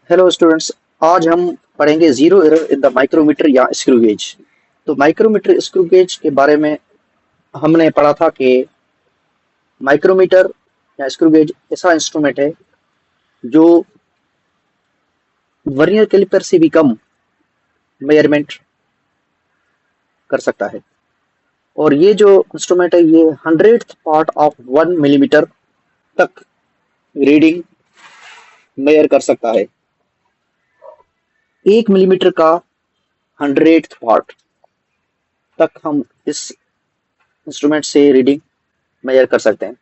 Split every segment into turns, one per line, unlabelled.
Hello students. आज हम पढ़ेंगे zero error in the micrometer या स्क्रू गेज। तो माइक्रोमीटर स्क्रू गेज के बारे में हमने पढ़ा था कि माइक्रोमीटर या स्क्रू गेज ऐसा इंस्ट्रूमेंट है जो वर्नियर कैलिपर से भी कम मेजरमेंट कर सकता है। और ये जो इंस्ट्रूमेंट है ये 100th पार्ट ऑफ 1 मिलीमीटर तक रीडिंग मेजर कर सकता है। 1 मिलीमीटर का 100th पार्ट तक हम इस इंस्ट्रूमेंट से रीडिंग मेजर कर सकते हैं।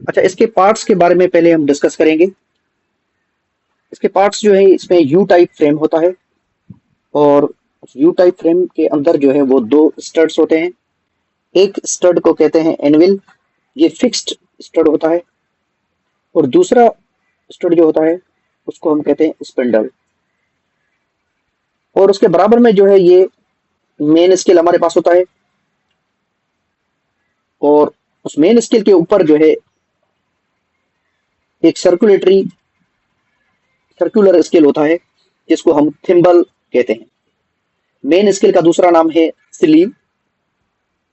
अच्छा, इसके पार्ट्स के बारे में पहले हम डिस्कस करेंगे। इसके पार्ट्स जो है, इसमें यू टाइप फ्रेम होता है और यू टाइप फ्रेम के अंदर जो है वो दो स्टड्स होते हैं। एक स्टड को कहते हैं एनविल, ये फिक्स्ड स्टड होता है, और दूसरा स्टड जो होता है उसको हम कहते हैं स्पिंडल। और उसके बराबर में जो है ये मेन स्केल हमारे पास होता है, और उस मेन स्केल के ऊपर जो है एक सर्कुलर स्केल होता है जिसको हम थिम्बल कहते हैं। मेन स्केल का दूसरा नाम है स्लीव,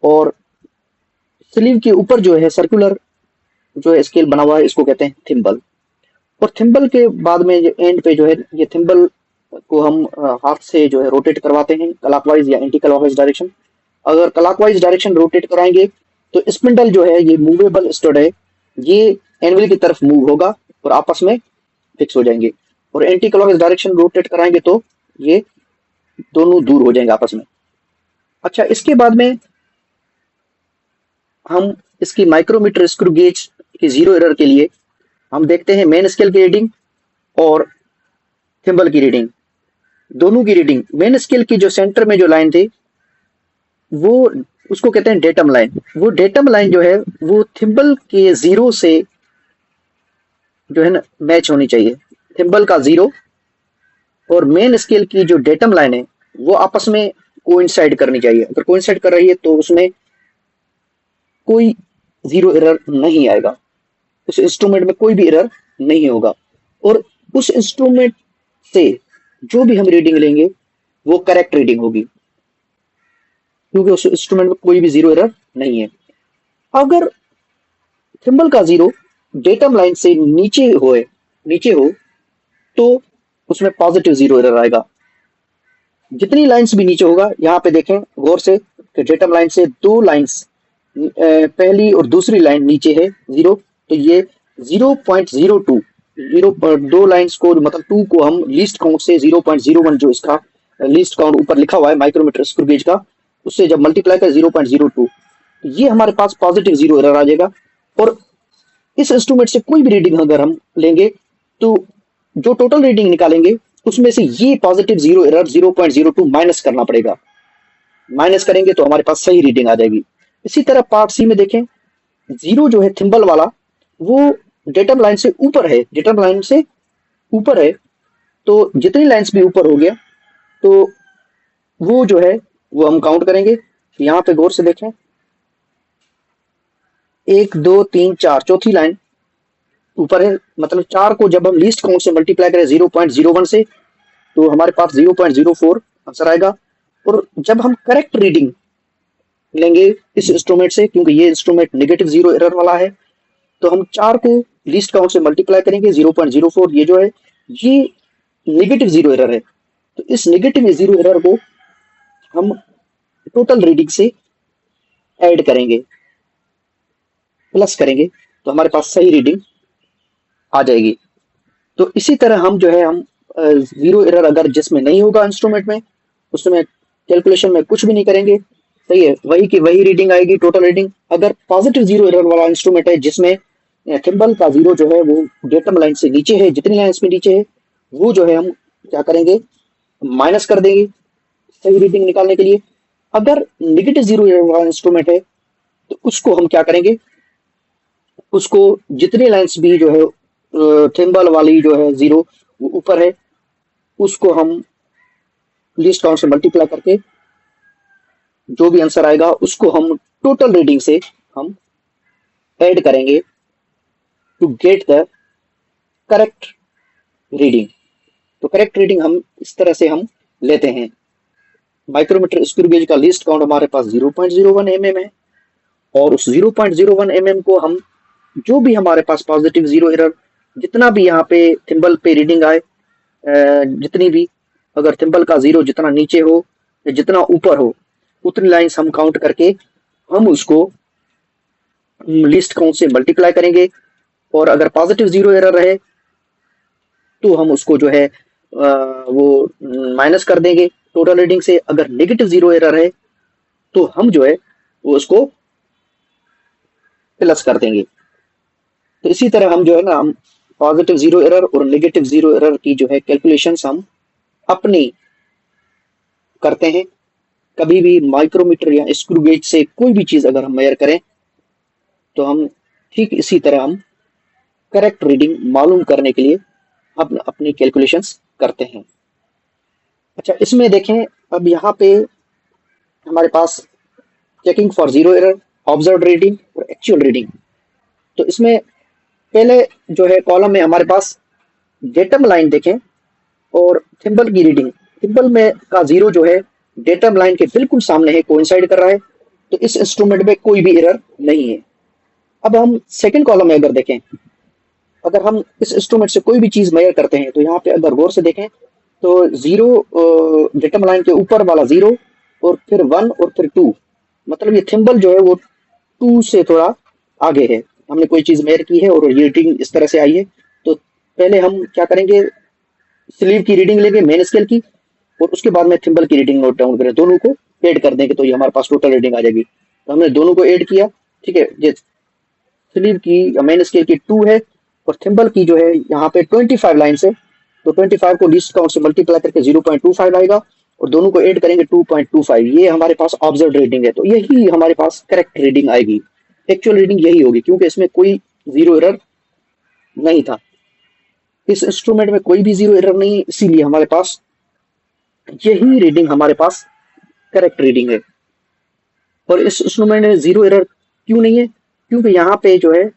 और स्लीव के ऊपर जो है सर्कुलर जो है स्केल बना हुआ है इसको कहते हैं थिम्बल। और थिम्बल के बाद में जो एंड पे जो है ये थिम्बल को हम हाथ से जो है रोटेट करवाते हैं क्लॉकवाइज या एंटी क्लॉकवाइज डायरेक्शन। अगर क्लॉकवाइज डायरेक्शन रोटेट कराएंगे तो स्पिंडल जो है ये मूवेबल स्टड है, ये एनविल की तरफ मूव होगा और आपस में फिक्स हो जाएंगे। और एंटी क्लॉकवाइज डायरेक्शन रोटेट कराएंगे तो ये दोनों दूर हो जाएंगे आपस में। अच्छा, इसके बाद में हम इसकी माइक्रोमीटर स्क्रू गेज की जीरो एरर के लिए हम देखते हैं मेन स्केल की रीडिंग और थिम्बल की रीडिंग। दोनों की रीडिंग, मेन स्केल की जो सेंटर में जो लाइन थी वो उसको कहते हैं डेटम लाइन। वो डेटम लाइन जो है वो थिम्बल के जीरो से जो है ना मैच होनी चाहिए। थिम्बल का जीरो और मेन स्केल की जो डेटम लाइन है वो आपस में कोइंसाइड करनी चाहिए। अगर कोइंसाइड कर रही है तो उसमें कोई जीरो एरर नहीं आएगा, उस इंस्ट्रूमेंट में कोई भी एरर नहीं होगा। और उस इंस्ट्रूमेंट से जो भी हम रीडिंग लेंगे वो करेक्ट रीडिंग होगी, क्योंकि उस इंस्ट्रूमेंट में कोई भी जीरो एरर नहीं है। अगर थिम्बल का जीरो डेटम लाइन से नीचे हो तो उसमें पॉजिटिव जीरो एरर आएगा। जितनी लाइंस भी नीचे होगा, यहाँ पे देखें गौर से कि डेटम लाइन से दो लाइंस पहली और दूसरी लाइन नीचे है जीरो, तो ये 0.02 दो लाइंस को मतलब टू को हम लीस्ट काउंट से 0.01 जो इसका लीस्ट काउंट ऊपर लिखा हुआ है माइक्रोमीटर स्क्रू गेज का, उससे जब मल्टीप्लाई कर 0.02 तो ये हमारे पास पॉजिटिव जीरो एरर आ जाएगा। और इस इंस्ट्रूमेंट से कोई भी रीडिंग अगर हम लेंगे तो जो टोटल रीडिंग निकालेंगे उसमें से ये पॉजिटिव जीरो एरर 0.02 माइनस करना पड़ेगा। माइनस करेंगे तो हमारे पास सही रीडिंग आ जाएगी। इसी तरह पार्ट सी में देखें, जीरो जो है थिम्बल वाला वो डेटम लाइन से ऊपर है, डेटम लाइन से ऊपर है, तो जितनी लाइंस भी ऊपर हो गया तो वो जो है वो हम काउंट करेंगे। यहाँ पे गौर से देखें, एक दो तीन चार, चौथी लाइन ऊपर है, मतलब चार को जब हम लीस्ट काउंट से मल्टीप्लाई करें 0.01 से तो हमारे पास 0.04 आंसर आएगा। और जब हम करेक्ट रीडिंग लेंगे इस इंस्ट्रूमेंट से, क्योंकि ये इंस्ट्रूमेंट नेगेटिव जीरो एरर वाला है, तो हम चार को लीस्ट काउंट से मल्टीप्लाई करेंगे 0.04, ये जो है ये नेगेटिव जीरो एरर है। तो इस नेगेटिव जीरो एरर को हम टोटल रीडिंग से ऐड करेंगे, प्लस करेंगे, तो हमारे पास सही रीडिंग आ जाएगी। तो इसी तरह हम जो है हम जीरो एरर अगर जिसमें नहीं होगा इंस्ट्रूमेंट में, उसमें कैलकुलेशन में कुछ भी नहीं करेंगे, सही है, वही की वही रीडिंग आएगी टोटल रीडिंग। अगर पॉजिटिव जीरो एरर वाला इंस्ट्रूमेंट है जिसमें थिम्बल का जीरो जो है वो डेटम लाइन से नीचे है, जितनी लाइन में नीचे है वो जो है हम क्या करेंगे, माइनस कर देंगे सही रीडिंग निकालने के लिए। अगर निगेटिव जीरो एरर वाला इंस्ट्रूमेंट है तो उसको हम क्या करेंगे, उसको जितनी लाइंस भी जो है थिम्बल वाली जो है जीरो वो ऊपर है उसको हम लीस्ट काउंट से मल्टीप्लाई करके जो भी आंसर आएगा उसको हम टोटल रीडिंग से हम ऐड करेंगे to get the correct reading. तो करेक्ट रीडिंग हम इस तरह से हम लेते हैं। माइक्रोमीटर स्क्रू गेज का लीस्ट काउंट हमारे पास 0.01 mm है, और उस 0.01 mm को हम जो भी हमारे पास पॉजिटिव जीरो एरर, जितना भी यहाँ पे थिम्बल पे रीडिंग आए, जितनी भी, अगर थिम्बल का जीरो जितना नीचे हो या जितना ऊपर हो, उतनी लाइंस हम काउंट करके हम उसको लिस्ट काउंट से मल्टीप्लाई करेंगे। और अगर पॉजिटिव जीरो एरर रहे तो हम उसको जो है वो माइनस कर देंगे टोटल रीडिंग से। अगर नेगेटिव जीरो एरर है तो हम जो है वो उसको प्लस कर देंगे। तो इसी तरह हम जो है ना, हम पॉजिटिव जीरो एरर और नेगेटिव जीरो एरर की जो है कैलकुलेशंस हम अपनी करते हैं। कभी भी माइक्रोमीटर या स्क्रू गेज से कोई भी चीज अगर हम मेजर करें तो हम ठीक इसी तरह हम करेक्ट रीडिंग मालूम करने के लिए अपनी कैलकुलेशंस करते हैं। अच्छा, इसमें देखें, अब यहाँ पे हमारे पास checking for zero error, observe reading और एक्चुअल रीडिंग। तो इसमें पहले जो है कॉलम में हमारे पास डेटम लाइन देखें और थिम्बल की रीडिंग। थिम्बल में का जीरो जो है डेटम लाइन के बिल्कुल सामने है, कोइंसाइड कर रहा है, तो इस इंस्ट्रूमेंट में कोई भी एरर नहीं है। अब हम सेकंड कॉलम में अगर देखें, अगर हम इस इंस्ट्रूमेंट से कोई भी चीज मेजर करते हैं तो यहाँ पे अगर गौर से देखें तो जीरो, डेटम लाइन के ऊपर वाला जीरो और फिर 1 और फिर 2, मतलब ये थिम्बल जो है वो 2 से थोड़ा आगे है। हमने कोई चीज मेजर की है और ये रीडिंग इस तरह से आई है, तो पहले हम क्या करेंगे, स्लीव की रीडिंग लेंगे मेन स्केल की, और उसके बाद में थिम्बल की रीडिंग नोट डाउन करें, दोनों को ऐड कर देंगे तो ये हमारे पास टोटल रीडिंग आ जाएगी। तो हमने दोनों को ऐड किया, ठीक है। ये स्लीव की या मेन स्केल की 2 है और थिम्बल की जो है यहाँ पे 25 लाइन्स है, तो 25 को लीस्ट काउंट से मल्टीप्लाई करके 0.25 आएगा और दोनों को ऐड करेंगे 2.25। ये हमारे पास ऑब्जर्व रीडिंग है, तो यही हमारे पास करेक्ट रीडिंग आएगी। एक्चुअल रीडिंग यही होगी क्योंकि इसमें कोई जीरो एरर नहीं था, इस इंस्ट्रूमेंट में कोई भी जीरो एरर नहीं है, इसीलिए हमारे पास यही रीडिंग हमारे पास करेक्ट रीडिंग है। और इस इंस्ट्रूमेंट में जीरो एरर क्यों नहीं है, क्योंकि यहाँ पे जो है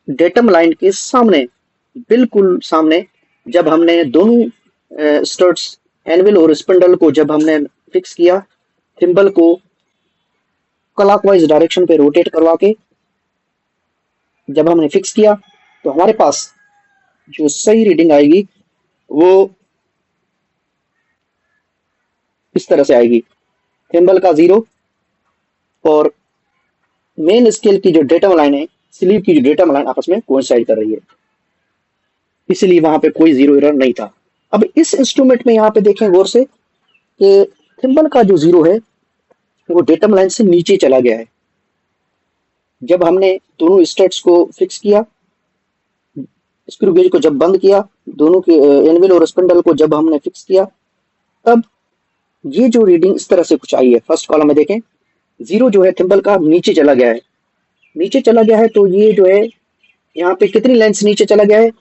डेटम लाइन के सामने, बिल्कुल सामने, जब हमने दोनों स्टड्स एनविल और स्पिंडल को जब हमने फिक्स किया, थिम्बल को क्लॉकवाइज डायरेक्शन पे रोटेट करवा के जब हमने फिक्स किया, तो हमारे पास जो सही रीडिंग आएगी वो इस तरह से आएगी। थिम्बल का जीरो और मेन स्केल की जो डेटम लाइन है, स्लीव की जो डेटम लाइन आपस में कोइंसाइड कर रही है, इसलिए वहां पे कोई जीरो एरर नहीं था। अब इस इंस्ट्रूमेंट में यहाँ पे देखें गौर से कि थिम्बल का जो जीरो है वो डेटम लाइन से नीचे चला गया है। जब हमने दोनों स्टड्स को फिक्स किया, स्क्रू गेज को जब बंद किया, दोनों के एनविल और स्पिंडल को जब हमने फिक्स किया, तब ये जो रीडिंग इस तरह से कुछ आई है। फर्स्ट कॉलम में देखें, जीरो जो है थिम्बल का नीचे चला गया है, नीचे चला गया है, तो ये जो है यहाँ पे कितनी लाइन्स नीचे चला गया है,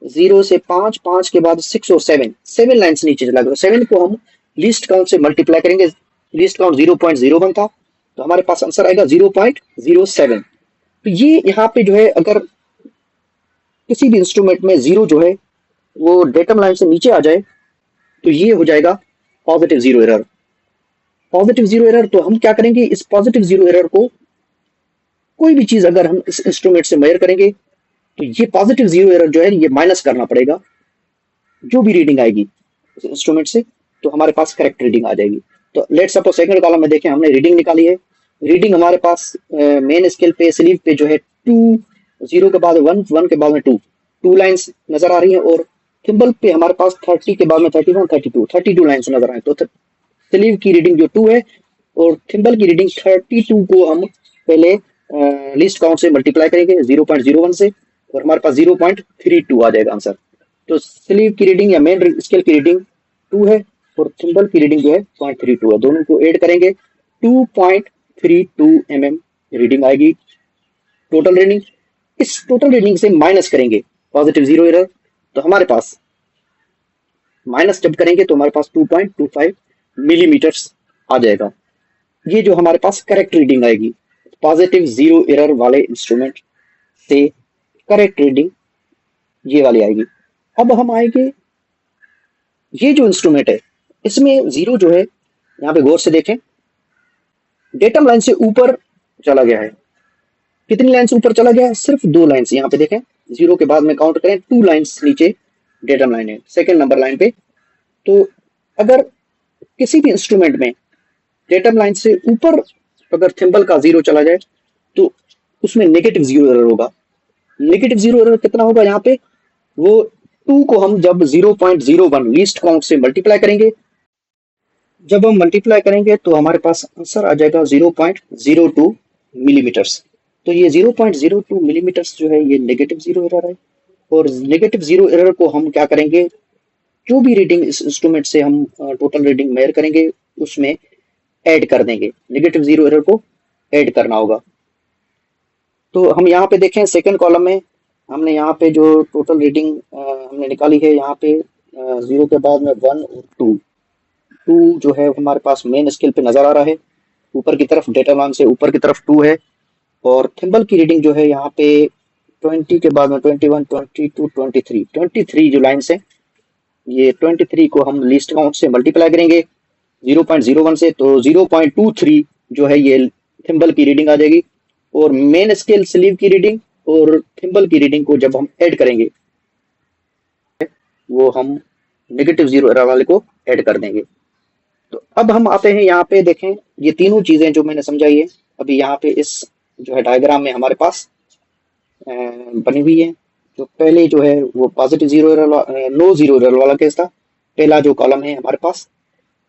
0 से 5, 5 के बाद 6 और 7, 7 लाइन्स नीचे चला गया। 7 को हम लीस्ट काउंट से मल्टीप्लाई करेंगे, लीस्ट काउंट 0.01 था, तो हमारे पास आंसर आएगा 0.07। तो ये यहाँ पे जो है अगर किसी भी इंस्ट्रूमेंट में जीरो जो है वो डेटम लाइन से नीचे आ जाए तो ये हो जाएगा positive zero error. Positive zero error, तो हम क्या करेंगे, इस पॉजिटिव जीरो एरर को कोई भी चीज अगर हम इस इंस्ट्रूमेंट से मेजर करेंगे तो ये पॉजिटिव जीरो एरर जो है ये माइनस करना पड़ेगा जो भी रीडिंग आएगी इस इंस्ट्रूमेंट से, तो हमारे पास करेक्ट रीडिंग आ जाएगी। तो लेट्स सपोज सेकंड कॉलम में देखें, हमने रीडिंग निकाली है। रीडिंग हमारे पास मेन स्केल पे, स्लीव पे जो है 2, 0 के बाद 1, 1 के बाद में 2 लाइन्स नजर आ रही है, और थिम्बल पे हमारे पास 30 के बाद में 31, 32 लाइन्स नजर आ रही है। तो स्लीव की रीडिंग जो 2 है और थिम्बल की रीडिंग 32 को हम पहले लिस्ट काउंट से मल्टीप्लाई करेंगे 0.01 से, और हमारे पास 0.32 आ जाएगा आंसर। तो स्लीव की रीडिंग या मेन स्केल की रीडिंग 2 है और थिम्बल की रीडिंग जो है 0.32 है, दोनों को ऐड करेंगे 2.32 mm रीडिंग आएगी टोटल रीडिंग। इस टोटल रीडिंग से माइनस करेंगे पॉजिटिव जीरो एरर, तो हमारे पास माइनस जब करेंगे तो हमारे पास 2.25 मिलीमीटर्स आ जाएगा। ये जो हमारे पास करेक्ट रीडिंग आएगी पॉजिटिव जीरो एरर वाले इंस्ट्रूमेंट से, करेक्ट रीडिंग ये वाली आएगी। अब हम आएंगे ये जो इंस्ट्रूमेंट है इसमें जीरो जो है, यहाँ पे गौर से देखें, डेटम लाइन से ऊपर चला गया है। कितनी लाइन से ऊपर चला गया है? सिर्फ 2 लाइन से। यहाँ पे देखें, जीरो के बाद में काउंट करें, 2 लाइन्स नीचे डेटम लाइन है, सेकेंड नंबर लाइन पे। तो अगर किसी भी इंस्ट्रूमेंट में डेटम लाइन से ऊपर अगर थिम्बल का जीरो चला जाए तो उसमें नेगेटिव जीरो एरर होगा। नेगेटिव जीरो एरर कितना होगा यहाँ पे? वो 2 को हम जब 0.01 लीस्ट काउंट से मल्टीप्लाई करेंगे, जब हम मल्टीप्लाई करेंगे तो हमारे पास आंसर आ जाएगा 0.02 मिलीमीटर्स। तो ये 0.02 मिलीमीटर्स जो है ये नेगेटिव जीरो एरर है। और नेगेटिव जीरो एरर को हम क्या करेंगे, जो भी रीडिंग इस इंस्ट्रूमेंट से हम टोटल रीडिंग मेजर करेंगे उसमें ऐड कर देंगे। नेगेटिव जीरो एरर को ऐड करना होगा। तो हम यहाँ पे देखें, सेकंड कॉलम में हमने यहाँ पे जो टोटल रीडिंग हमने निकाली है, यहाँ पे जीरो के बाद में 1 और 2 जो है हमारे पास मेन स्केल पे नजर आ रहा है। ऊपर की तरफ डेटा लाइन से ऊपर की तरफ 2 है। और थिम्बल की रीडिंग जो है यहाँ पे 20 के बाद में 21, 22, 23 जो लाइन्स है, ये 23 को हम लीस्ट काउंट से मल्टीप्लाई करेंगे 0.01 से, तो 0.23 जो है ये थिम्बल की रीडिंग आ जाएगी। और मेन स्केल स्लीव की रीडिंग और थिम्बल की रीडिंग को जब हम ऐड करेंगे वो हम नेगेटिव जीरो एरर वाले को ऐड कर देंगे। तो अब हम आते हैं यहाँ पे, देखें ये तीनों चीजें जो मैंने समझाई है अभी यहाँ पे इस जो है डायग्राम में हमारे पास बनी हुई है। जो पहले जो है वो positive zero error, no zero error वाला केस था। पहला जो कॉलम है हमारे पास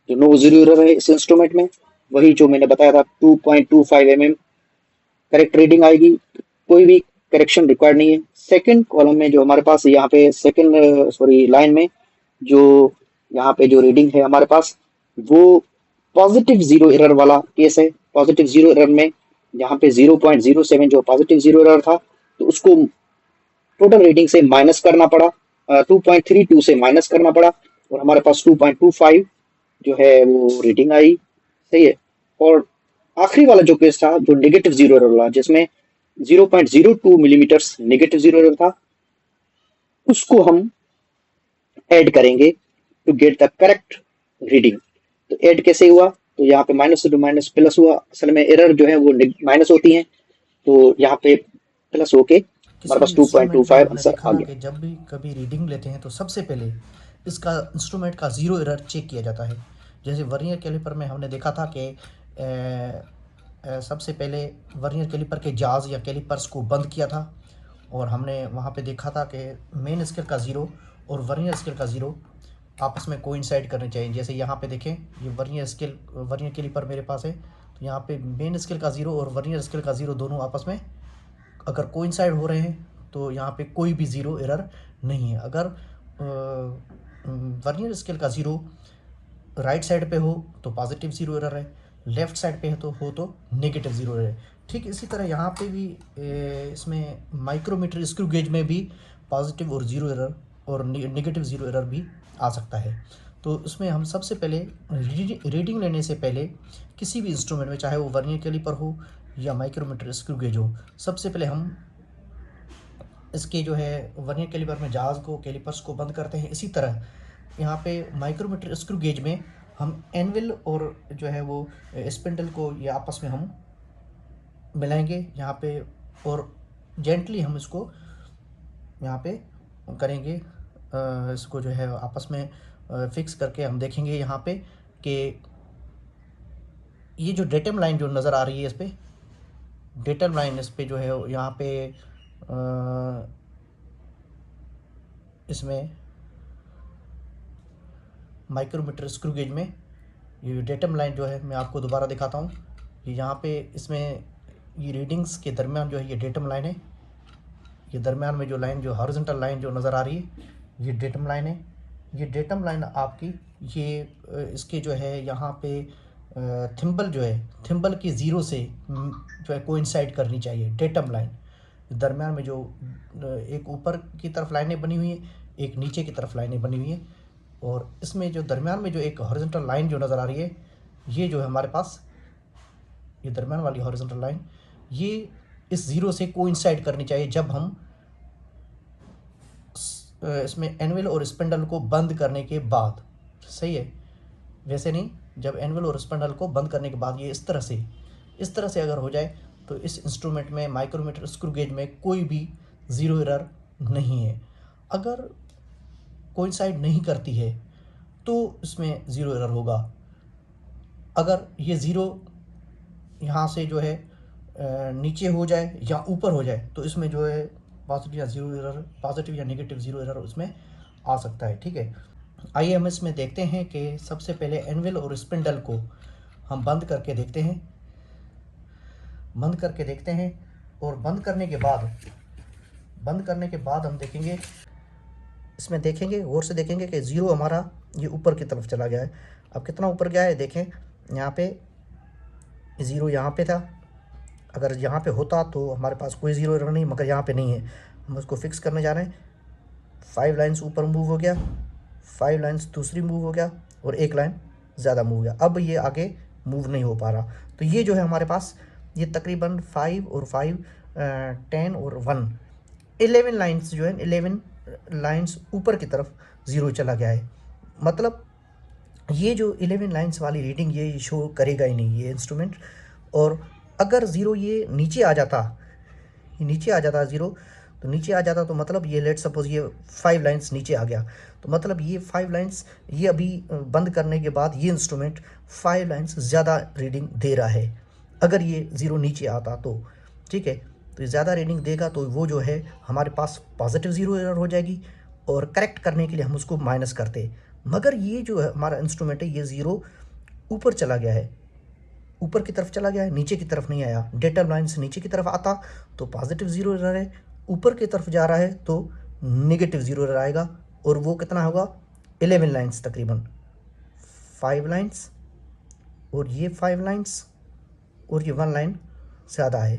जो नो जीरो एरर है इस इंस्ट्रूमेंट में, वही जो मैंने बताया था 2.25 mm करेक्ट रीडिंग आएगी, कोई भी करेक्शन रिक्वायर्ड नहीं है। सेकंड कॉलम में जो हमारे पास यहाँ पे सेकंड लाइन में जो यहाँ पे जो रीडिंग है हमारे पास वो पॉजिटिव जीरो एरर वाला केस है। पॉजिटिव जीरो एरर में यहाँ पे 0.07 जो पॉजिटिव जीरो एरर था, तो उसको टोटल रीडिंग से माइनस करना पड़ा, 2.32 से माइनस करना पड़ा, और हमारे पास 2.25 जो है वो रीडिंग आई। सही है। और आखिरी वाला जो केस था जो नेगेटिव जीरो एरर वाला, जिसमें 0.02 मिलीमीटर्स नेगेटिव जीरो एरर था, उसको हम ऐड करेंगे to get the correct reading. तो ऐड कैसे हुआ? तो यहाँ पे माइनस टू माइनस प्लस हुआ। असल में एरर जो है वो माइनस होती है, तो यहाँ पे प्लस होके हमारे
किसी भी
पास
इंस्ट्रूमेंट में
2.25
हमने
आंसर
देखा
आ
ना
गया।
कि जब भी कभी रीडिंग लेते हैं तो सबसे पहले इसका इंस्ट्रूमेंट का ज़ीरो एरर चेक किया जाता है। जैसे वर्नियर कैलिपर में हमने देखा था कि सबसे पहले वर्नियर कैलिपर के जाज या कैलिपर्स को बंद किया था, और हमने वहाँ पे देखा था कि मेन स्केल का ज़ीरो और वर्नियर स्केल का ज़ीरो आपस में कोइंसाइड करने चाहिए। जैसे यहाँ पे देखें, ये वर्नियर कैलिपर मेरे पास है, तो यहाँ पे मेन स्केल का ज़ीरो और वर्नियर स्केल का ज़ीरो दोनों आपस में अगर कोइंसाइड हो रहे हैं तो यहाँ पे कोई भी ज़ीरो एरर नहीं है। अगर वर्नियर स्केल का ज़ीरो राइट साइड पे हो तो पॉजिटिव ज़ीरो एरर है, लेफ़्ट साइड पे है तो नेगेटिव ज़ीरो एरर है। ठीक इसी तरह यहाँ पे भी इसमें माइक्रोमीटर स्क्रू गेज में भी पॉजिटिव और ज़ीरो एरर और नेगेटिव ज़ीरो एरर भी आ सकता है। तो इसमें हम सबसे पहले रीडिंग लेने से पहले किसी भी इंस्ट्रूमेंट में, चाहे वो वर्नियर कैलिपर हो या माइक्रोमीटर स्क्रू गेज हो, सबसे पहले हम इसके जो है वर्नियर कैलिपर में जहाज़ को कैलिपर्स को बंद करते हैं। इसी तरह यहाँ पे माइक्रोमीटर स्क्रू गेज में हम एनविल और जो है वो स्पिंडल को ये आपस में हम मिलाएंगे यहाँ पे, और जेंटली हम इसको यहाँ पे करेंगे, इसको जो है आपस में फिक्स करके हम देखेंगे यहाँ पे कि ये जो डेटम लाइन जो नज़र आ रही है इस पर, डेटम लाइन इस पे जो है यहाँ पे इसमें माइक्रोमीटर स्क्रू गेज में ये डेटम लाइन जो है मैं आपको दोबारा दिखाता हूँ। ये यहाँ पे इसमें ये रीडिंग्स के दरमियान जो है ये डेटम लाइन है। ये दरमियान में जो लाइन जो हॉरिजॉन्टल लाइन जो नज़र आ रही है ये डेटम लाइन है। ये डेटम लाइन आपकी ये इसके जो है यहाँ पे थिम्बल जो है, थिम्बल की ज़ीरो से जो है कोइंसाइड करनी चाहिए डेटम लाइन। दरमियान में जो एक ऊपर की तरफ लाइनें बनी हुई हैं, एक नीचे की तरफ लाइनें बनी हुई हैं, और इसमें जो दरमियान में जो एक हॉरिजॉन्टल लाइन जो नज़र आ रही है, ये जो है हमारे पास ये दरमियान वाली हॉरिजॉन्टल लाइन, ये इस ज़ीरो से कोइंसाइड करनी चाहिए जब हम इसमें एनविल और स्पिंडल को बंद करने के बाद। सही है। वैसे नहीं, जब एनवल और स्पंडल को बंद करने के बाद ये इस तरह से अगर हो जाए तो इस इंस्ट्रूमेंट में माइक्रोमीटर स्क्रू गेज में कोई भी ज़ीरो एरर नहीं है। अगर कोइंसाइड नहीं करती है तो इसमें ज़ीरो एरर होगा। अगर ये ज़ीरो यहाँ से जो है नीचे हो जाए या ऊपर हो जाए तो इसमें जो है पॉजिटिव या नेगेटिव ज़ीरो एरर उसमें आ सकता है। ठीक है, आइए हम इसमें देखते हैं कि सबसे पहले एनवल और स्पिंडल को हम बंद करके देखते हैं। और बंद करने के बाद हम देखेंगे, इसमें देखेंगे, गौर से देखेंगे कि ज़ीरो हमारा ये ऊपर की तरफ चला गया है। अब कितना ऊपर गया है देखें, यहाँ पे ज़ीरो यहाँ पे था, अगर यहाँ पे होता तो हमारे पास कोई ज़ीरो एरर नहीं, मगर यहाँ पे नहीं है। हम उसको फिक्स करने जा रहे हैं। 5 लाइन्स ऊपर मूव हो गया, 5 लाइन्स दूसरी मूव हो गया और 1 लाइन ज़्यादा मूव हो गया। अब ये आगे मूव नहीं हो पा रहा। तो ये जो है हमारे पास ये तकरीबन 5 और 5 10 और 1 11 लाइन्स जो है 11 लाइन्स ऊपर की तरफ ज़ीरो चला गया है। मतलब ये जो 11 लाइन्स वाली रीडिंग ये शो करेगा ही नहीं ये इंस्ट्रूमेंट। और अगर ज़ीरो ये नीचे आ जाता ज़ीरो, तो नीचे आ जाता तो मतलब ये लेट सपोज ये 5 लाइन्स नीचे आ गया, तो मतलब ये 5 लाइन्स ये अभी बंद करने के बाद ये इंस्ट्रूमेंट 5 लाइन्स ज़्यादा रीडिंग दे रहा है। अगर ये ज़ीरो नीचे आता तो ठीक है, तो ये ज़्यादा रीडिंग देगा तो वो जो है हमारे पास पॉजिटिव ज़ीरो एरर हो जाएगी और करेक्ट करने के लिए हम उसको माइनस करते। मगर ये जो है हमारा इंस्ट्रूमेंट है ये ज़ीरो ऊपर चला गया है, ऊपर की तरफ चला गया है, नीचे की तरफ नहीं आया। डेटा लाइन से नीचे की तरफ आता तो पॉजिटिव ज़ीरो एरर है, ऊपर की तरफ जा रहा है तो नेगेटिव ज़ीरो एरर आएगा। और वो कितना होगा 11 लाइन्स, तकरीबन 5 लाइन्स और ये 5 लाइन्स और ये 1 लाइन ज़्यादा है,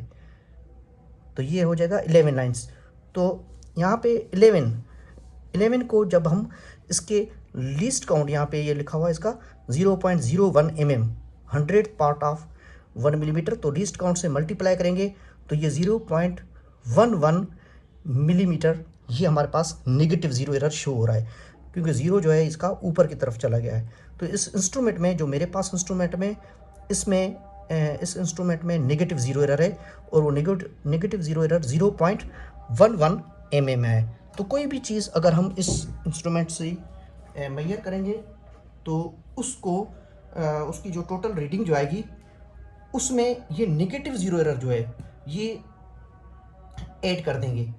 तो ये हो जाएगा 11 लाइन्स। तो यहाँ पे 11 को जब हम इसके लीस्ट काउंट, यहाँ पे ये लिखा हुआ है इसका 0.01 mm, 100th part of 1 millimetre, तो लीस्ट काउंट से मल्टीप्लाई करेंगे तो ये 0.11 मिलीमीटर ये हमारे पास नेगेटिव ज़ीरो एरर शो हो रहा है, क्योंकि ज़ीरो जो है इसका ऊपर की तरफ चला गया है। तो इस इंस्ट्रूमेंट में जो मेरे पास इंस्ट्रूमेंट में इस इंस्ट्रूमेंट में नेगेटिव ज़ीरो एरर है और वो नेगेटिव ज़ीरो एरर 0.11 mm है। तो कोई भी चीज़ अगर हम इस इंस्ट्रूमेंट से मेजर करेंगे तो उसकी जो टोटल रीडिंग जो आएगी उसमें ये नेगेटिव ज़ीरो एरर जो है ये ऐड कर देंगे।